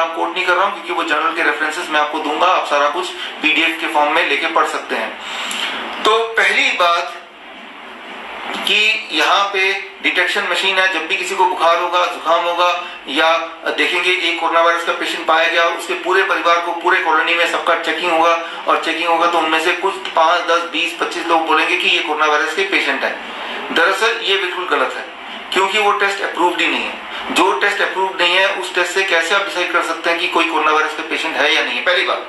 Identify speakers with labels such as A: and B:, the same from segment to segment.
A: नाम कोट नहीं कर रहा हूँ क्योंकि वो जर्नल के रेफरेंसेस मैं आपको दूंगा, आप सारा कुछ पीडीएफ के फॉर्म में लेके पढ़ सकते हैं। तो पहली बात कि यहाँ पे डिटेक्शन मशीन है, जब भी किसी को बुखार होगा, जुकाम होगा, या देखेंगे एक कोरोना वायरस का पेशेंट पाया गया, उसके पूरे परिवार को, पूरे कॉलोनी में सबका चेकिंग होगा, और चेकिंग होगा तो उनमें से कुछ 5, 10, 20, 25 लोग बोलेंगे कि ये कोरोना वायरस के पेशेंट है। दरअसल ये बिल्कुल गलत है, क्योंकि वो टेस्ट अप्रूव्ड ही नहीं है। जो टेस्ट अप्रूव्ड नहीं है, उस टेस्ट से कैसे आप डिसाइड कर सकते हैं कि कोई कोरोना वायरस का पेशेंट है या नहीं है, पहली बात।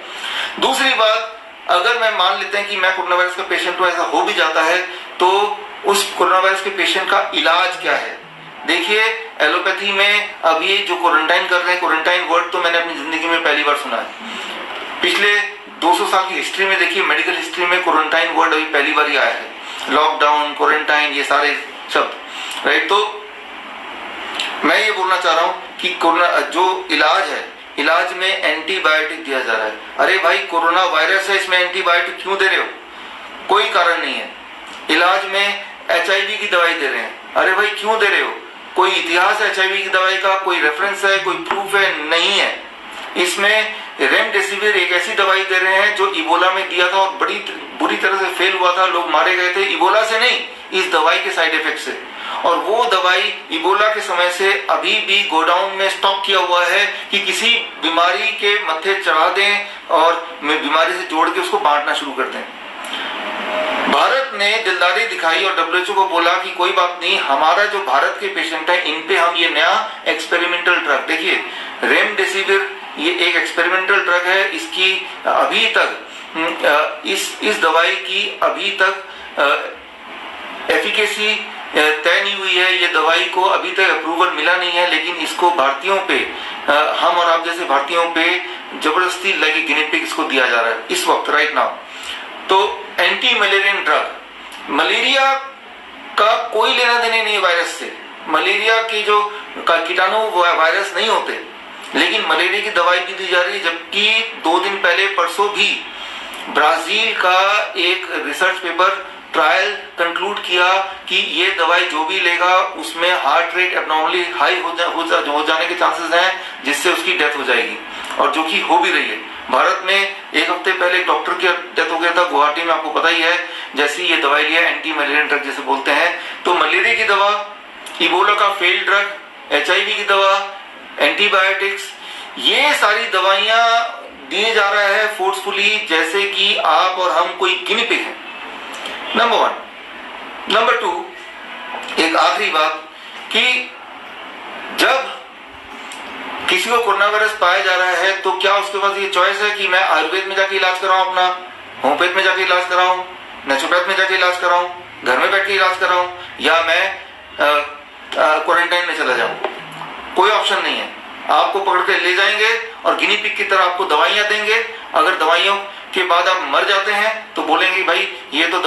A: दूसरी बात, अगर मैं मान लेते हैं कि मैं कोरोना वायरस का पेशेंट हूं, ऐसा हो भी जाता है, तो उस कोरोना वायरस के पेशेंट का इलाज क्या है। देखिए, एलोपैथी में अभी जो क्वारंटाइन कर रहे हैं, क्वारंटाइन वर्ड तो मैंने अपनी जिंदगी में पहली बार सुना है। पिछले 200 साल की हिस्ट्री में देखिए, मेडिकल हिस्ट्री में क्वारंटाइन वर्ड अभी पहली बार ही आया है। लॉकडाउन, क्वारंटाइन, ये सारे शब्द, राइट। तो मैं ये बोलना चाह रहा हूं कि कोरोना जो इलाज है, इलाज में एंटीबायोटिक दिया जा रहा है। अरे भाई, कोरोना वायरस है, इसमें एंटीबायोटिक क्यों दे रहे हो? कोई कारण नहीं है। इलाज में HIV की दवाई दे रहे हैं, अरे भाई क्यों दे रहे हो? कोई इतिहास है HIV की दवाई का? कोई रेफरेंस है? कोई प्रूफ है? नहीं है। इसमें रेमडेसिविर एक ऐसी दवाई दे रहे हैं जो इबोला में दिया था और बड़ी बुरी तरह से फेल हुआ था, लोग मारे गए थे, इबोला से नहीं, इस दवाई के साइड इफेक्ट से। और वो दवाई इबोला के समय से अभी भी गोडाउन में स्टॉक किया हुआ है कि किसी बीमारी के मत्थे चढ़ा दें और बीमारी से जोड़ के उसको बांटना शुरू कर दें। भारत ने दिलदारी दिखाई और WHO को बोला कि कोई बात नहीं, हमारा जो भारत के पेशेंट है, इन पे हम ये नया एक्सपेरिमेंटल ड्रग, देखिए रेमडेसिविर ये एक एक्सपेरिमेंटल ड्रग है, इसकी अभी तक इस दवाई की अभी तक एफिकेसी तय नहीं हुई है। ये दवाई को अभी तक अप्रूवल मिला नहीं है, लेकिन इसको भारतीयों पे, हम और आप जैसे भारतीयों पे जबरदस्ती लगी गिनी पिग इसको दिया जा रहा है इस वक्त, राइट नाउ। तो एंटी मलेरियन ड्रग, मलेरिया का कोई लेना देना नहीं है वायरस से। मलेरिया के जो कीटाणु वायरस नहीं होते, लेकिन मलेरिया की दवाई भी दी जा रही है। जबकि 2 दिन पहले, परसों भी ब्राजील का एक रिसर्च पेपर ट्रायल कंक्लूड किया कि ये दवाई जो भी लेगा उसमें हार्ट रेट एब्नॉर्मली हाई हो जाने के चांसेस हैं, जिससे उसकी डेथ हो जाएगी, और जो कि हो भी रही है। भारत में 1 हफ्ते पहले एक डॉक्टर की डेथ हो गया था गुवाहाटी में, आपको पता ही है। जैसे ये दवाई लिया, एंटी मलेरियन ड्रग जैसे बोलते हैं, तो मलेरिया की दवा, इबोला का फेल्ड ड्रग, HIV की दवा, एंटीबायोटिक्स, ये सारी दवाइयां दिए जा रहा है फोर्सफुली, जैसे कि आप और हम कोई गिनी पिग हैं। नंबर 1। नंबर 2, एक आखिरी बात कि जब किसी को कोरोना वायरस पाया जा रहा है तो क्या उसके पास ये चॉइस है कि मैं आयुर्वेद में जाके इलाज कराऊं, अपना होम्योपैथ में जाके इलाज कराऊं, नेचुरोपैथ में जाके इलाज कराऊं, घर में बैठ के इलाज कराऊं, या मैं क्वारंटाइन में चला जाऊं? कोई ऑप्शन नहीं है। आपको पकड़ के ले जाएंगे और गिनी पिग की तरह आपको दवाइयां देंगे। अगर दवाइयों के बाद आप मर जाते हैं तो बोलेंगे भाई ये तो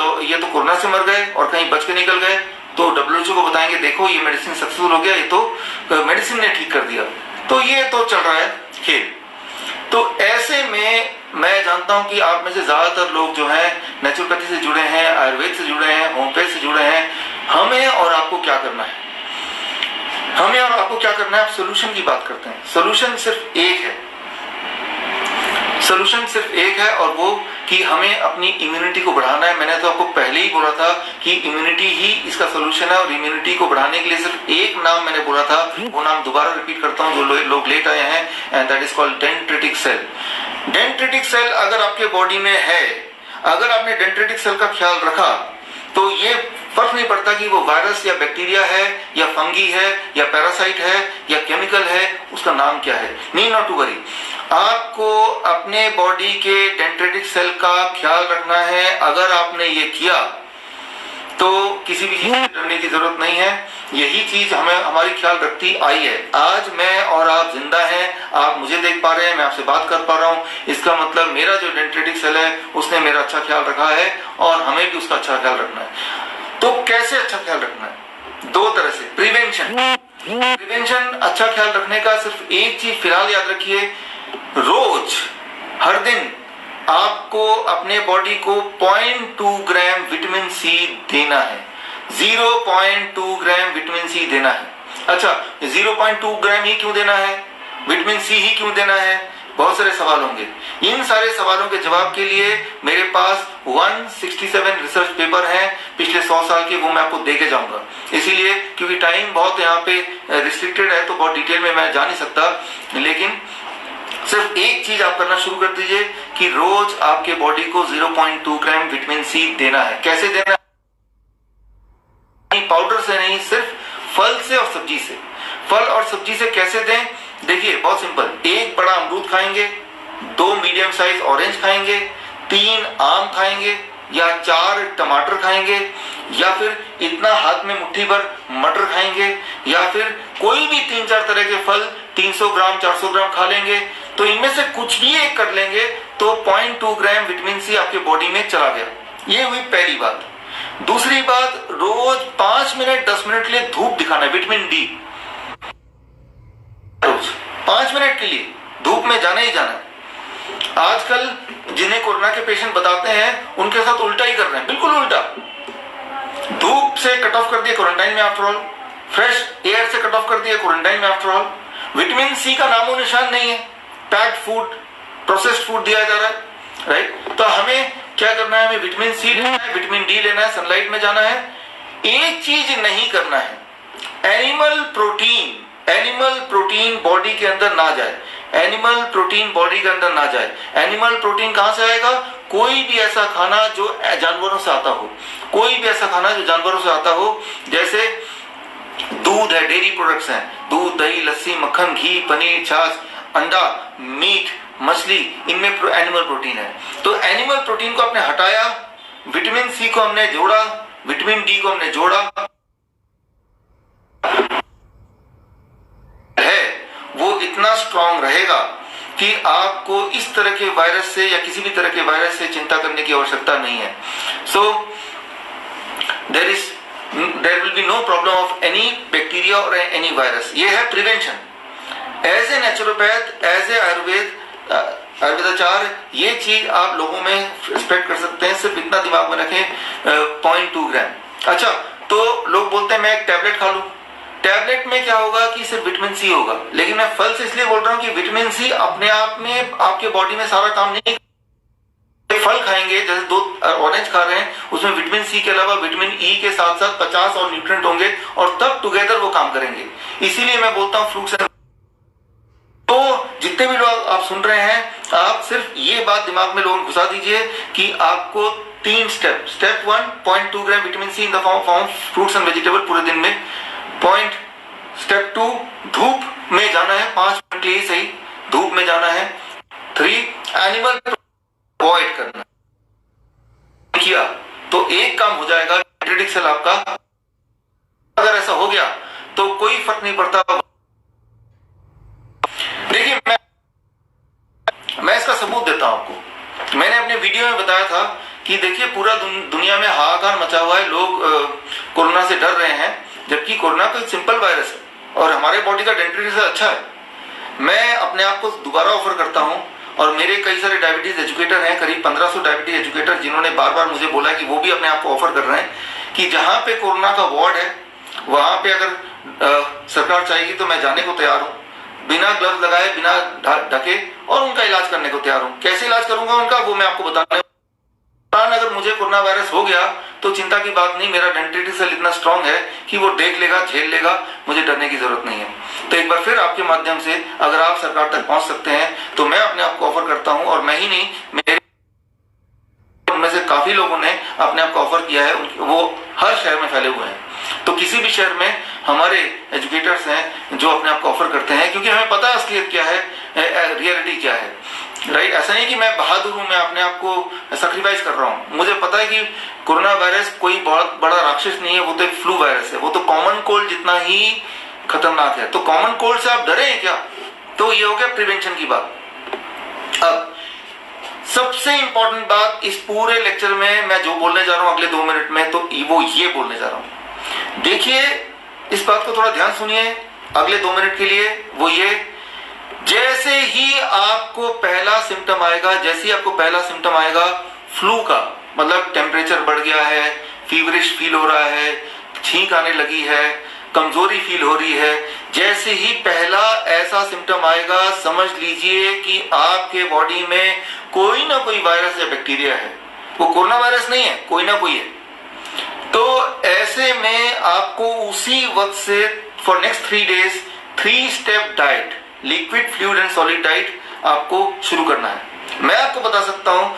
A: कोरोना से मर गए और कहीं बच के निकल गए, तो WHO को बताएंगे देखो ये मेडिसिन सक्सेसफुल हो गया, ये तो मेडिसिन ने ठीक कर दिया। तो ये तो चल रहा है खेल। तो ऐसे में मैं जानता हूं कि आप में से ज्यादातर लोग जो हैं नेचुरोपैथी से जुड़े हैं, आयुर्वेद से जुड़े हैं, होम्योपैथ से जुड़े हैं। हमें और आपको क्या करना है? हमें और आपको क्या करना है? आप सोल्यूशन की बात करते हैं। सोल्यूशन सिर्फ एक है, सोल्यूशन सिर्फ एक है, और वो कि हमें अपनी इम्यूनिटी को बढ़ाना है। मैंने तो आपको पहले ही बोला था कि इम्यूनिटी ही इसका सोल्यूशन है, और इम्यूनिटी को बढ़ाने के लिए सिर्फ एक नाम मैंने बोला था, वो नाम दोबारा रिपीट करता हूं जो लोग लेट आए हैं, and that is called dendritic cell. Dendritic cell अगर आपके बॉडी में है, अगर आपने डेंड्रिटिक सेल का ख्याल रखा, तो ये फर्क नहीं पड़ता कि वो वायरस या बैक्टीरिया है या फंगी है या पैरासाइट है या केमिकल है, उसका नाम क्या है, नीड नॉट टू वरी। आपको अपने बॉडी के डेंड्रिटिक सेल का ख्याल रखना है। अगर आपने ये किया तो किसी भी चीज से डरने की जरूरत नहीं है। यही चीज हमें हमारी ख्याल रखती आई है। आज मैं और आप जिंदा हैं, आप मुझे देख पा रहे हैं, मैं आपसे बात कर पा रहा हूं, इसका मतलब मेरा जो डेंड्रिटिक सेल है उसने मेरा अच्छा ख्याल रखा है, और हमें भी उसका अच्छा ख्याल रखना है। तो कैसे अच्छा ख्याल रखना है? 2 तरह से। प्रिवेंशन अच्छा ख्याल रखने का सिर्फ एक चीज फिलहाल याद रखिए, रोज हर दिन आपको अपने बॉडी को 0.2 ग्राम विटामिन सी देना है। 0.2 ग्राम विटामिन सी देना है। अच्छा, 0.2 ग्राम ही क्यों देना है? विटामिन सी ही क्यों देना है, बहुत सारे सवाल होंगे। इन सारे सवालों के जवाब के लिए मेरे पास 167 रिसर्च पेपर हैं पिछले 100 साल के, वो मैं आपको दे के जाऊंगा। इसीलिए क्योंकि टाइम बहुत यहाँ पे रिस्ट्रिक्टेड है तो बहुत डिटेल में मैं जा नहीं सकता, लेकिन सिर्फ एक चीज आप करना शुरू कर दीजिए कि रोज आपके बॉडी को 0.2 ग्राम विटामिन सी देना है। कैसे देना है? पाउडर से नहीं, सिर्फ फल से और सब्जी से। फल और सब्जी से कैसे दें? देखिए बहुत सिंपल, एक बड़ा अमरूद खाएंगे, 2 मीडियम साइज ऑरेंज खाएंगे, 3 आम खाएंगे, या 4 टमाटर खाएंगे, या फिर इतना हाथ में मुट्ठी भर मटर खाएंगे, या फिर कोई भी 3-4 तरह के फल 300 ग्राम 400 ग्राम खा लेंगे। तो इनमें से कुछ भी एक कर लेंगे तो 0.2 ग्राम विटामिन सी आपके बॉडी में चला गया। ये हुई पहली बात। दूसरी बात, रोज 5 मिनट 10 मिनट के लिए धूप दिखाना है, विटामिन डी। रोज 5 मिनट के लिए धूप में जाना ही जाना है। आजकल जिन्हें कोरोना के पेशेंट बताते हैं उनके साथ उल्टा ही कर रहे हैं, बिल्कुल उल्टा। धूप से कट ऑफ कर दिया क्वारंटाइन में आफ्टर ऑल, फ्रेश एयर से कट ऑफ कर दिया क्वारंटाइन में आफ्टर ऑल। विटामिन सी का नामो निशान नहीं है, पैक्ड फूड, प्रोसेस्ड फूड दिया जा रहा है, राइट। तो हमें क्या करना है? हमें विटामिन सी लेना है, विटामिन डी लेना है, सनलाइट में जाना है। एक चीज नहीं करना है, एनिमल प्रोटीन बॉडी के अंदर ना जाए। एनिमल प्रोटीन बॉडी के अंदर ना जाए। एनिमल प्रोटीन कहां से आएगा? कोई भी ऐसा खाना जो जानवरों से आता हो, कोई भी ऐसा खाना जो जानवरों से आता हो, जैसे दूध है, डेयरी प्रोडक्ट्स हैं, दूध, दही, लस्सी, मक्खन, घी, पनीर, छाछ, अंडा, मीट, मछली, इनमें एनिमल प्रोटीन है। तो एनिमल प्रोटीन को आपने हटाया, विटामिन सी को हमने जोड़ा, विटामिन डी को हमने जोड़ा, है वो इतना स्ट्रांग रहेगा कि आपको इस तरह के वायरस से या किसी भी तरह के वायरस से चिंता करने की आवश्यकता नहीं है। सो there will be no problem of any bacteria or any virus। ये है prevention. As a naturopath, as a आयुर्वेदाचार्य, ये चीज आप लोगों में स्प्रेड कर सकते हैं। सिर्फ इतना दिमाग में रखें, 0.2 ग्राम। अच्छा, तो लोग बोलते हैं मैं एक टैबलेट खा लूं। टैबलेट में क्या होगा कि सिर्फ विटामिन सी होगा, लेकिन मैं फल से इसलिए बोल रहा हूं कि विटामिन सी अपने आप में आपके बॉडी में सारा काम नहीं। फल खाएंगे, जैसे 2 ऑरेंज खा रहे हैं, उसमें विटामिन सी के अलावा विटामिन ई के साथ साथ 50 और न्यूट्रिएंट होंगे और तब टुगेदर वो काम करेंगे। इसीलिए मैं बोलता हूं फ्रूट्स। तो जितने भी लोग आप सुन रहे हैं, आप सिर्फ ये बात दिमाग में लोगों को घुसा दीजिए कि आपको 3 step 1 0.2 gram vitamin C in the form of fruits and vegetable पूरे दिन में। स्टेप 2, धूप में जाना है, 5 मिनट के लिए सही, धूप में जाना है। 3, एनिमल अवॉइड करना। किया तो एक काम हो जाएगा, डेंड्रिटिक सेल आपका, अगर ऐसा हो गया तो कोई फर्क नहीं पड़ता। देखिए मैं इसका सबूत देता हूं आपको। मैंने अपने वीडियो में बताया था कि देखिए पूरा दुनिया में हाहाकार मचा हुआ है, लोग कोरोना से डर रहे हैं, जबकि कोरोना कोई सिंपल वायरस है और हमारे बॉडी का डेंड्रिटिक सेल अच्छा है। मैं अपने आप को दोबारा ऑफर करता हूं, और मेरे कई सारे डायबिटीज एजुकेटर हैं, करीब 1500 डायबिटीज एजुकेटर, जिन्होंने बार बार मुझे बोला कि वो भी अपने आप को ऑफर कर रहे हैं कि जहां पे कोरोना का वार्ड है वहां पे अगर सरकार चाहेगी तो मैं जाने को तैयार हूं, बिना ग्लव्स लगाए, बिना ढके, और उनका इलाज करने को तैयार हूं। कैसे इलाज करूंगा उनका वो मैं आपको बताने। अगर मुझे कोरोना वायरस हो गया तो चिंता की बात नहीं, मेरा डेंड्रिटिक सेल इतना स्ट्रांग है कि वो देख लेगा, झेल लेगा, मुझे डरने की जरूरत नहीं है। तो एक बार फिर आपके माध्यम से अगर आप सरकार तक पहुंच सकते हैं तो मैं अपने आप को ऑफर करता हूं, और मैं ही नहीं, मेरे उनमें से काफी लोगों ने अपने आप को ऑफर किया है, वो हर शहर में फैले हुए हैं। तो किसी भी शहर में हमारे एजुकेटर्स हैं जो अपने आप को ऑफर करते हैं, क्योंकि हमें पता है असलियत क्या है, रियलिटी क्या है, राइट। ऐसा नहीं कि मैं बहादुर हूं, मैं अपने आप को सैक्रिफाइस कर रहा हूं। मुझे पता है कि कोरोना वायरस कोई बहुत बड़ा राक्षस नहीं है, वो तो एक फ्लू वायरस है, वो तो कॉमन कोल्ड जितना ही खतरनाक है। तो कॉमन कोल्ड से आप डरे हैं क्या? तो ये हो गया प्रिवेंशन की बात। अब सबसे इंपॉर्टेंट बात इस पूरे लेक्चर में मैं जो बोलने जा रहा हूं अगले 2 मिनट में, तो वो ये बोलने जा रहा हूं। देखिए इस बात को थोड़ा ध्यान सुनिए अगले 2 मिनट के लिए। वो ये, जैसे ही आपको पहला सिम्टम आएगा, जैसे ही आपको पहला सिम्टम आएगा फ्लू का, मतलब टेम्परेचर बढ़ गया है, फीवरिश फील हो रहा है, छींक आने लगी है, कमजोरी फील हो रही है, जैसे ही पहला ऐसा सिम्टम आएगा, समझ लीजिए कि आपके बॉडी में कोई ना कोई वायरस या बैक्टीरिया है। वो कोरोना वायरस नहीं है, कोई ना कोई है। तो ऐसे में आपको उसी वक्त से for next 3 days 3 step diet, liquid, fluid and solid diet आपको शुरू करना है। मैं आपको बता सकता हूं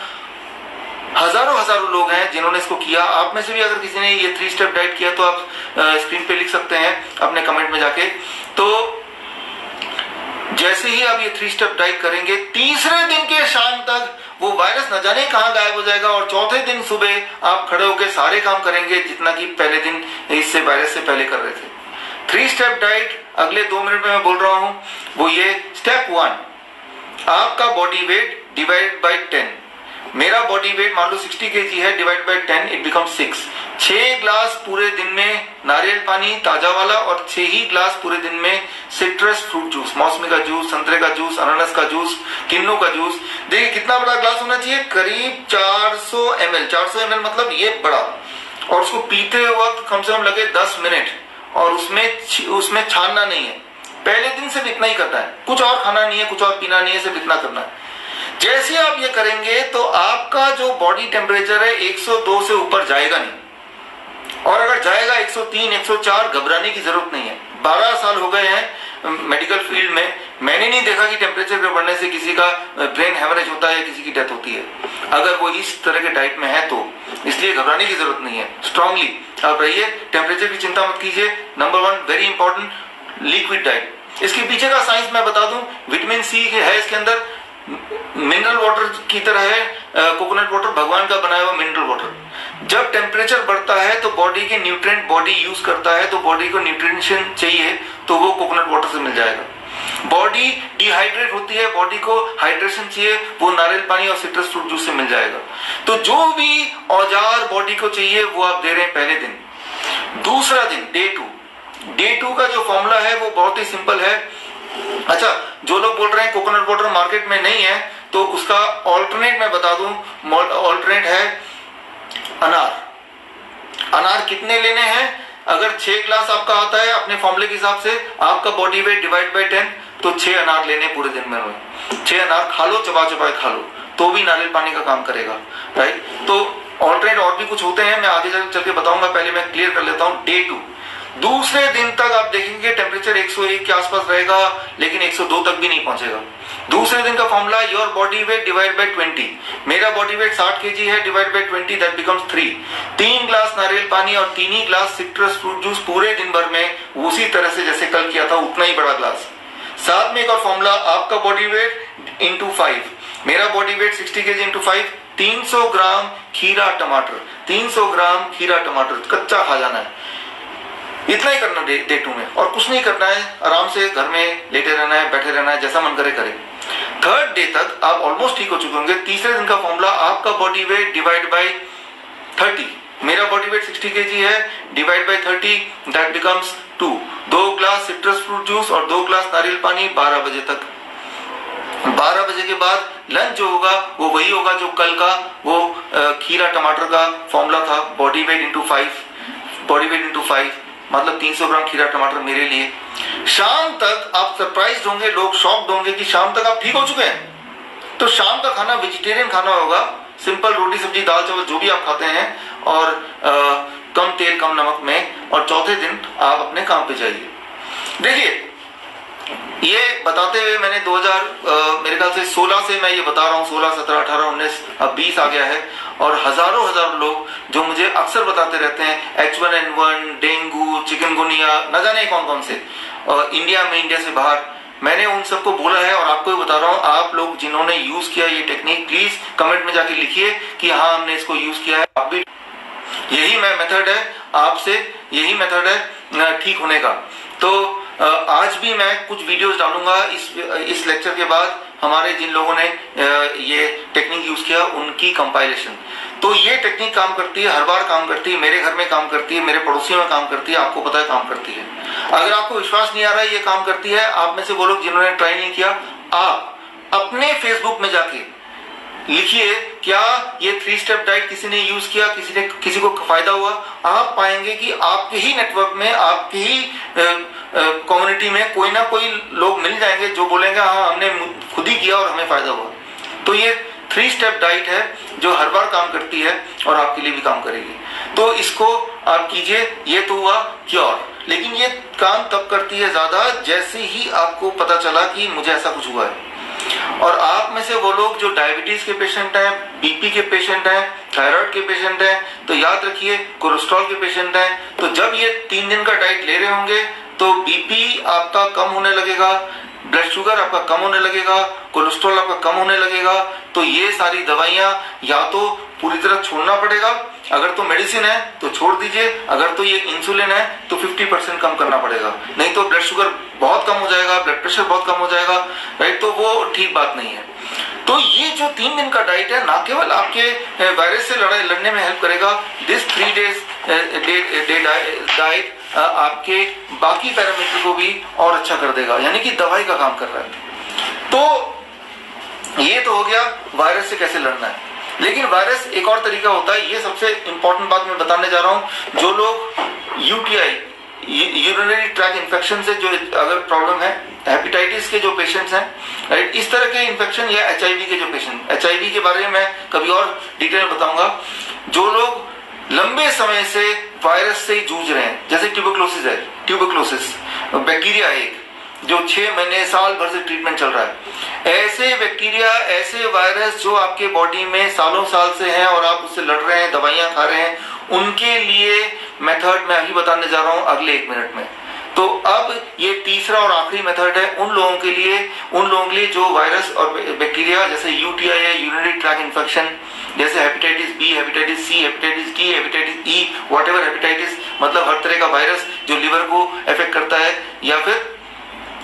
A: हजारों लोग हैं जिन्होंने इसको किया। आप में से भी अगर किसी ने ये 3 स्टेप डाइट किया तो आप स्क्रीन पे लिख सकते हैं अपने कमेंट में जाके। तो जैसे ही आप ये 3 स्टेप डाइट करेंगे, तीसरे दिन के शाम तक वो वायरस न जाने कहां गायब हो जाएगा और चौथे दिन सुबह आप खड़े होकर सारे काम करेंगे जितना कि पहले दिन इससे वायरस से पहले कर रहे थे। 3 स्टेप डाइट अगले 2 मिनट में मैं बोल रहा हूं। वो ये स्टेप 1, आपका बॉडी वेट डिवाइड बाय 10। मेरा बॉडी वेट मान लो 60 kg है, divide by 10 it become 6। 6 glass पूरे दिन में नारियल पानी ताजा वाला और 6 ही ग्लास पूरे दिन में सिट्रस फ्रूट जूस, मौसमी का जूस, संतरे का जूस, अनानास का जूस, किन्नू का जूस। देखिए कितना बड़ा ग्लास होना चाहिए, करीब 400 ml। 400 ml मतलब ये बड़ा, और उसको पीते वक्त कम से कम लगे 10 मिनट, और उसमें छानना नहीं है। पहले दिन सिर्फ इतना ही करना है, कुछ और खाना नहीं है, कुछ और पीना नहीं है, सिर्फ इतना करना है। जैसे आप ये करेंगे तो आपका जो बॉडी टेम्परेचर है 102 से ऊपर जाएगा नहीं, और अगर जाएगा 103, 104, घबराने की जरूरत नहीं है। 12 साल हो गए हैं मेडिकल फील्ड में, मैंने नहीं देखा कि टेम्परेचर के बढ़ने से किसी का ब्रेन हेमरेज होता है या किसी की डेथ होती है, अगर वो इस तरह के डाइट में है तो। इसलिए घबराने की जरूरत नहीं है, स्ट्रांगली आप रहिए, टेम्परेचर की चिंता मत कीजिए। Number 1 very important, liquid diet. इसके पीछे का साइंस मैं बता दूं, विटामिन सी है इसके अंदर, मिनरल वाटर की तरह है, कोकोनट वाटर भगवान का बनाया हुआ मिनरल वाटर। जब टेम्परेचर बढ़ता है तो बॉडी के न्यूट्रिएंट बॉडी यूज करता है, तो बॉडी को न्यूट्रिशन चाहिए तो वो कोकोनट वाटर से मिल जाएगा। बॉडी डिहाइड्रेट होती है, बॉडी को हाइड्रेशन चाहिए, वो नारियल पानी और सिट्रस फ्रूट जूस से मिल जाएगा। तो जो भी औजार बॉडी को चाहिए वो आप दे रहे हैं पहले दिन। दूसरा दिन डे 2 का जो फॉर्मूला है वो बहुत ही सिंपल है। अच्छा, जो लोग बोल रहे हैं कोकोनट वाटर मार्केट में नहीं है, तो उसका ऑल्टरनेट मैं बता दूं, ऑल्टरनेट है अनार। अनार कितने लेने हैं? अगर 6 ग्लास आपका आता है अपने फॉर्मूले के हिसाब से, आपका बॉडी वेट डिवाइड बाय 10, तो 6 अनार लेने पूरे दिन में। 6 अनार खा लो, चबा चबा खा लो, तो भी नारियल पानी का काम करेगा, राइट। तो ऑल्टरनेट और भी कुछ होते हैं, मैं आगे चल के बताऊंगा, पहले मैं क्लियर कर लेता हूं। डे 2 दूसरे दिन तक आप देखेंगे टेम्परेचर 101 के आसपास रहेगा, लेकिन 102 तक भी नहीं पहुंचेगा। दूसरे दिन का formula, your body weight divide by 20। मेरा बॉडी वेट 60 kg है, divide by 20 that becomes 3। 3 glass नारियल पानी और 3 ही ग्लास सिट्रस फ्रूट जूस पूरे दिन भर में, उसी तरह से जैसे कल किया था उतना ही बड़ा ग्लास। साथ में एक और फॉर्मूला, आपका बॉडी वेट इंटू 5। मेरा बॉडी वेट 60 kg इंटू 5, 300 ग्राम खीरा टमाटर, 300 ग्राम खीरा टमाटर कच्चा खा जाना है। इतना ही करना डे 2 में, और कुछ नहीं करना है, आराम से घर में लेटे रहना है, बैठे रहना है, जैसा मन करे करे। 3rd डे तक आप ऑलमोस्ट ठीक हो चुके होंगे। तीसरे दिन का फॉर्मूला, आपका बॉडी वेट डिवाइड बाय 30। मेरा बॉडी वेट 60 kg है, divide by 30 that becomes 2। 2 glass citrus fruit juice और 2 ग्लास नारियल पानी 12 बजे तक। 12 बजे के बाद लंच जो होगा वो वही होगा जो कल का वो खीरा टमाटर का फॉर्मूला था, body weight into 5, body weight into 5 मतलब 300 ग्राम खीरा टमाटर मेरे लिए। शाम तक आप सरप्राइज होंगे, लोग शॉक्ड होंगे कि शाम तक आप ठीक हो चुके हैं। तो शाम का खाना वेजिटेरियन खाना होगा, सिंपल रोटी सब्जी दाल चावल जो भी आप खाते हैं, और कम तेल कम नमक में, और चौथे दिन आप अपने काम पे जाइए। देखिए, ये बताते हुए मैंने 2000 मेरे ख्याल से 16 से मैं ये बता रहा हूँ, 16, 17, 18, 19, अब 20 आ गया है, और हजारों लोग जो मुझे अक्सर बताते रहते हैं H1N1, डेंगू, चिकनगुनिया, न जाने कौन कौन से, और इंडिया में, इंडिया से बाहर, मैंने उन सबको बोला है और आपको भी बता रहा हूँ। आप लोग जिन्होंने यूज किया ये टेक्निक, प्लीज कमेंट में जाके लिखिए कि हाँ हमने इसको यूज किया है। आप भी यही मेथड है, आपसे यही मेथड है ठीक होने का। तो आज भी मैं कुछ वीडियोस डालूंगा इस लेक्चर के बाद, हमारे जिन लोगों ने ये टेक्निक यूज किया उनकी कंपाइलेशन। तो ये टेक्निक काम करती है, हर बार काम करती है, मेरे घर में काम करती है, मेरे पड़ोसियों में काम करती है, आपको पता है काम करती है। अगर आपको विश्वास नहीं आ रहा है ये काम करती है, आप में से वो लोग जिन्होंने ट्राई नहीं किया, आप अपने फेसबुक में जाके लिखिए क्या ये 3 स्टेप डाइट किसी ने यूज किया, किसी को फायदा हुआ। आप पाएंगे कि आपके ही नेटवर्क में, आपके ही कम्युनिटी में कोई ना कोई लोग मिल जाएंगे जो बोलेंगे हाँ हमने खुद ही किया और हमें फायदा हुआ। तो ये 3 स्टेप डाइट है जो हर बार काम करती है और आपके लिए भी काम करेगी। तो इसको आप कीजिए। ये तो हुआ क्योर, लेकिन ये काम तब करती है ज्यादा जैसे ही आपको पता चला कि मुझे ऐसा कुछ हुआ है। और आप में से वो लोग जो डायबिटीज के पेशेंट हैं, बीपी के पेशेंट हैं, थायराइड के पेशेंट हैं, तो याद रखिए कोलेस्ट्रॉल के पेशेंट हैं, तो जब ये 3 दिन का डाइट ले रहे होंगे तो बीपी आपका कम होने लगेगा, ब्लड शुगर आपका कम होने लगेगा, कोलेस्ट्रॉल आपका कम होने लगेगा। तो ये सारी दवाइयां या तो पूरी तरह छोड़ना पड़ेगा, अगर तो मेडिसिन है तो छोड़ दीजिए, अगर तो ये इंसुलिन है तो 50% कम करना पड़ेगा, नहीं तो ब्लड शुगर बहुत कम हो जाएगा, ब्लड प्रेशर बहुत कम हो जाएगा, राइट। तो वो ठीक बात नहीं है। तो ये जो 3 दिन का डाइट है ना केवल आपके वायरस से लड़ने में हेल्प करेगा, दिस 3 डेज डाइट आपके बाकी पैरामीटर को भी और अच्छा कर देगा, यानी कि दवाई का काम कर रहा है। तो ये तो हो गया वायरस से कैसे लड़ना है। लेकिन वायरस एक और तरीका होता है, ये सबसे इंपॉर्टेंट बात मैं बताने जा रहा हूं। जो लोग यूटीआई, यूरिनरी ट्रैक इन्फेक्शन से जो अगर प्रॉब्लम है, हेपेटाइटिस के जो पेशेंट्स हैं, राइट, इस तरह के इन्फेक्शन या एचआईवी के जो पेशेंट, एचआईवी के बारे में मैं कभी और डिटेल में बताऊंगा। जो लोग लंबे समय से वायरस से जूझ रहे हैं, जैसे ट्यूबरक्लोसिस है, ट्यूबरक्लोसिस बैक्टीरिया है जो 6 महीने साल भर से ट्रीटमेंट चल रहा है, ऐसे बैक्टीरिया, ऐसे वायरस जो आपके बॉडी में सालों साल से हैं और आप उससे लड़ रहे हैं, दवाइयां खा रहे हैं, उनके लिए मेथड मैं अभी बताने जा रहा हूं अगले 1 मिनट में। तो अब ये तीसरा और आखिरी मेथड है उन लोगों के लिए जो वायरस और बैक्टीरिया जैसे यूटीआई है, यूरिनरी ट्रैक इन्फेक्शन, जैसे hepatitis B, hepatitis C, hepatitis D, hepatitis E, whatever hepatitis, मतलब हर तरह का वायरस जो लिवर को अफेक्ट करता है, या फिर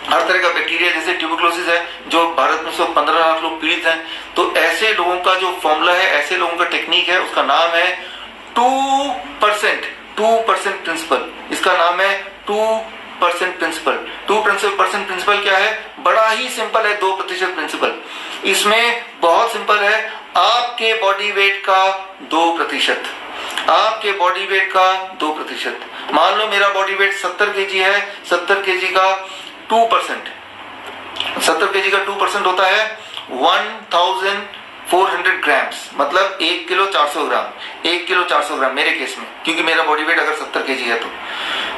A: हर तरह का बैक्टीरिया जैसे ट्यूबरक्लोसिस है जो भारत में 15 लाख लोग पीड़ित हैं। तो ऐसे लोगों का जो फॉर्मूला है, ऐसे लोगों का टेक्निक है, उसका नाम है 2% प्रिंसिपल। इसका नाम है 2% प्रिंसिपल। 2% प्रिंसिपल क्या है? बड़ा ही सिंपल है, 2% प्रिंसिपल। इसमें बहुत सिंपल है, आपके बॉडी वेट का 2%, आपके बॉडी वेट का 2%। मान लो मेरा बॉडी वेट 70 केजी है, 70 केजी का 2%, 70 केजी का 2% होता है 1400 ग्राम्स, मतलब 1 किलो 400 ग्राम, 1 किलो 400 ग्राम मेरे केस में, क्योंकि मेरा बॉडी वेट अगर 70 केजी है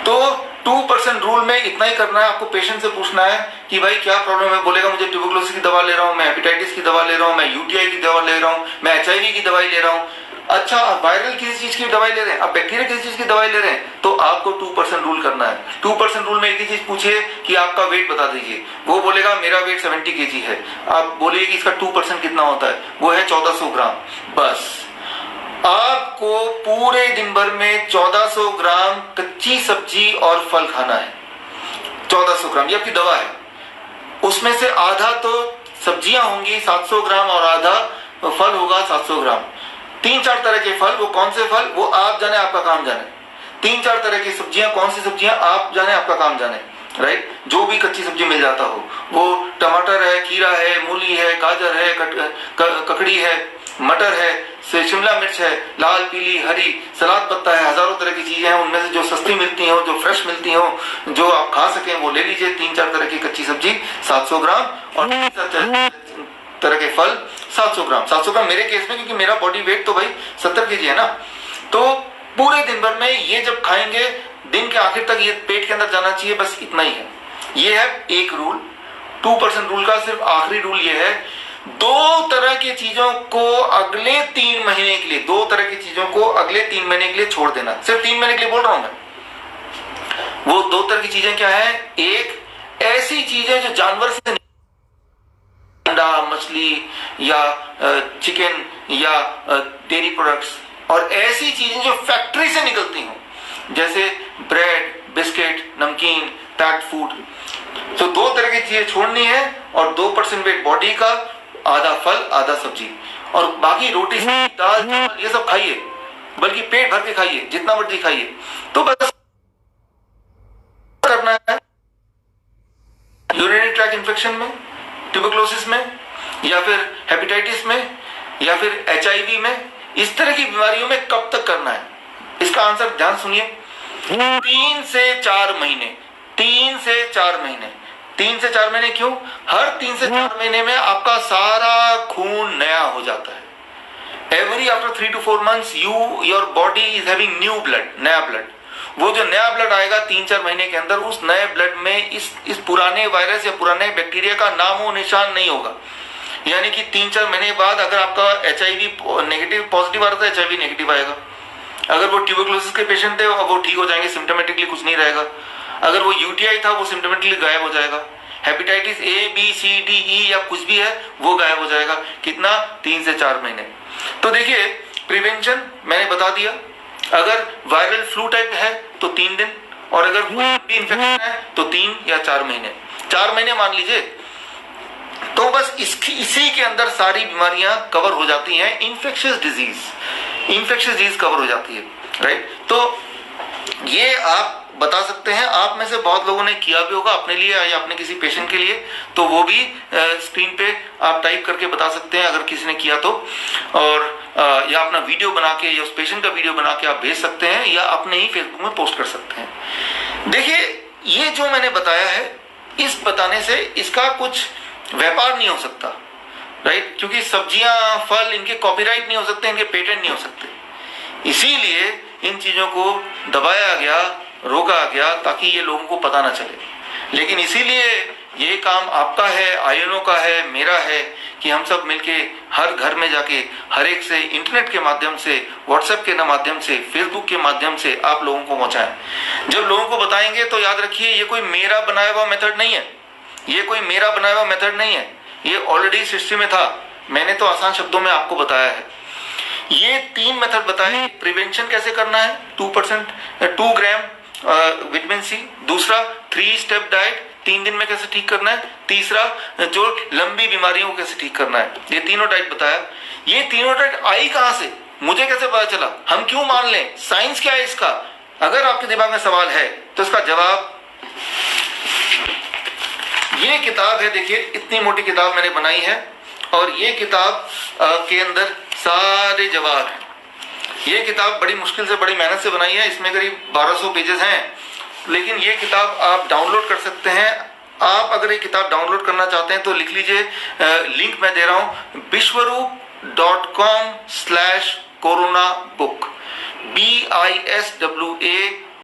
A: तो 2% रूल में इतना ही करना है। आपको पेशेंट से पूछना है कि भाई क्या प्रॉब्लम है, बोलेगा मुझे ट्यूबरक्लोसिस की दवा ले रहा हूं, मैं हेपेटाइटिस की दवा ले रहा हूं, मैं यूटीआई की दवा ले रहा हूं, मैं एचआईवी की दवाई ले रहा हूं। अच्छा, आप वायरल किसी चीज की दवाई ले रहे हैं, आप बैक्टीरिया किसी चीज की दवाई ले रहे हैं, तो आपको 2% रूल करना है। 2% रूल में एक ही चीज पूछिए कि आपका वेट बता दीजिए, वो बोलेगा मेरा वेट 70 केजी है, आप बोलिए कि इसका 2% कितना होता है, वो है 1400 ग्राम। बस आपको पूरे दिन भर में 1400 ग्राम कच्ची सब्जी और फल खाना है। 1400 ग्राम ये आपकी दवा है, उसमें से आधा तो सब्जियां होंगी 700 ग्राम और आधा फल होगा 700 ग्राम। 3-4 तरह के फल, वो कौन से फल वो आप जाने, आपका काम जाने। 3-4 तरह की सब्जियां, कौन सी सब्जियां आप जाने, आपका काम जाने, राइट। जो भी कच्ची सब्जी मिल जाता हो, वो टमाटर है, खीरा है, मूली है, गाजर है, ककड़ी है, मटर है, शिमला मिर्च है, लाल पीली हरी, सलाद पत्ता है, हजारों तरह की चीजें हैं। उनमें से जो सस्ती मिलती हो, जो फ्रेश मिलती हो, जो आप खा सकें वो ले लीजिए। 3-4 तरह की कच्ची सब्जी 700 ग्राम और तरह के फल 700 ग्राम। 700 ग्राम मेरे केस में, क्योंकि मेरा बॉडी वेट तो भाई 70 केजी है ना। तो पूरे दिन भर में ये जब खाएंगे, दिन के आखिर तक ये पेट के अंदर जाना चाहिए, बस इतना ही है। ये है एक रूल। 2% रूल का सिर्फ आखिरी रूल ये है, 2 तरह की चीजों को अगले 3 महीने के लिए, 2 तरह की चीजों को अगले 3 महीने के लिए छोड़ देना। सिर्फ 3 महीने के लिए बोल रहा हूं मैं। वो 2 तरह की चीजें क्या है? एक, ऐसी चीजें जो जानवर से, अंडा, मछली या चिकन या डेयरी प्रोडक्ट्स, और ऐसी चीजें जो फैक्ट्री से निकलती हों, जैसे ब्रेड, बिस्किट, नमकीन, पैक्ड फूड। तो 2 तरह की चीजें छोड़नी है, और 2% वेट बॉडी का, आधा फल आधा सब्जी, और बाकी रोटी, दाल, चावल ये सब खाइए, बल्कि पेट भर के खाइए, जितना मर्जी खाइए। तो बस करना है यूरिनरी ट्रैक इन्फेक्शन में, ट्यूबरक्लोसिस में, या फिर हेपेटाइटिस में, या फिर HIV में, इस तरह की बीमारियों में कब तक करना है? इसका आंसर ध्यान सुनिए, 3 से 4 महीने। 3 से 4 महीने। 3 से 4 महीने क्यों? हर 3 से 4 महीने में आपका सारा खून नया हो जाता है। Every after 3 to 4 months your body is having new blood, नया ब्लड। वो जो नया ब्लड आएगा 3-4 महीने के अंदर, उस नए ब्लड में इस पुराने वायरस या पुराने बैक्टीरिया का नामो निशान नहीं होगा। यानी कि 3-4 महीने बाद अगर आपका HIV नेगेटिव पॉजिटिव आ रहा था, HIV नेगेटिव आएगा। अगर वो ट्यूबरकुलोसिस के पेशेंट थे वो ठीक हो जाएंगे, सिम्टोमेटिकली कुछ नहीं रहेगा। अगर वो UTI था वो सिम्टोमेटिकली गायब हो जाएगा। Hepatitis A, B, C, D, E या कुछ भी है वो गायब हो जाएगा। कितना? 3 से 4 महीने। तो देखिए, प्रिवेंशन मैंने बता दिया। अगर वायरल फ्लू टाइप है तो 3 दिन, और अगर कोई भी इन्फेक्शन है तो 3 या 4 महीने। 4 महीने मान लीजिए, तो बस इसी के अंदर सारी बीमारियां कवर हो जाती हैं। इन्फेक्शियस डिजीज कवर हो जाती है, राइट। तो ये आप बता सकते हैं। आप में से बहुत लोगों ने किया भी होगा अपने लिए या अपने किसी पेशेंट के लिए, तो वो भी स्क्रीन पे आप टाइप करके बता सकते हैं अगर किसी ने किया तो, और या अपना वीडियो बना के या उस पेशेंट का वीडियो बना के आप भेज सकते हैं या अपने ही फेसबुक में पोस्ट कर सकते हैं। देखिए, ये जो मैंने बताया है, इस बताने से इसका कुछ व्यापार नहीं हो सकता, राइट, क्योंकि सब्जियां, फल, इनके कॉपीराइट नहीं हो सकते, इनके पेटेंट नहीं हो सकते। इसीलिए इन चीजों को दबाया गया, रोका गया, ताकि ये लोगों को पता ना चले। लेकिन इसीलिए ये काम आपका है, आयनों का है, मेरा है, कि हम सब मिलके हर घर में जाके हर एक से इंटरनेट के माध्यम से, व्हाट्सएप के माध्यम से, फेसबुक के माध्यम से आप लोगों को पहुंचाएं। जब लोगों को बताएंगे तो याद रखिए, ये कोई मेरा बनाया हुआ मेथड नहीं है। ये कोई मेरा बनाया हुआ मेथड नहीं है, ये ऑलरेडी सृष्टि में था। मैंने तो आसान शब्दों में आपको बताया है। ये 3 मेथड बताए। प्रिवेंशन कैसे करना है, 2 ग्राम विटामिन सी। दूसरा, 3 स्टेप डाइट, 3 दिन में कैसे ठीक करना है। तीसरा, जो लंबी बीमारियों को कैसे ठीक करना है। ये तीनों डाइट बताया। ये तीनों डाइट आई कहां से, मुझे कैसे पता चला, हम क्यों मान लें, साइंस क्या है इसका? अगर आपके दिमाग में सवाल है तो इसका जवाब ये किताब है। देखिए, इतनी मोटी किताब मैंने बनाई है और ये किताब के अंदर सारे जवाब हैं। ये किताब बड़ी मुश्किल से, बड़ी मेहनत से बनाई है। इसमें करीब 1200 पेजेस हैं, लेकिन ये किताब आप डाउनलोड कर सकते हैं। आप अगर ये किताब डाउनलोड करना चाहते हैं तो लिख लीजिए, लिंक मैं दे रहा हूं, biswaroop.com/कोरोना बुक, BISWAROOP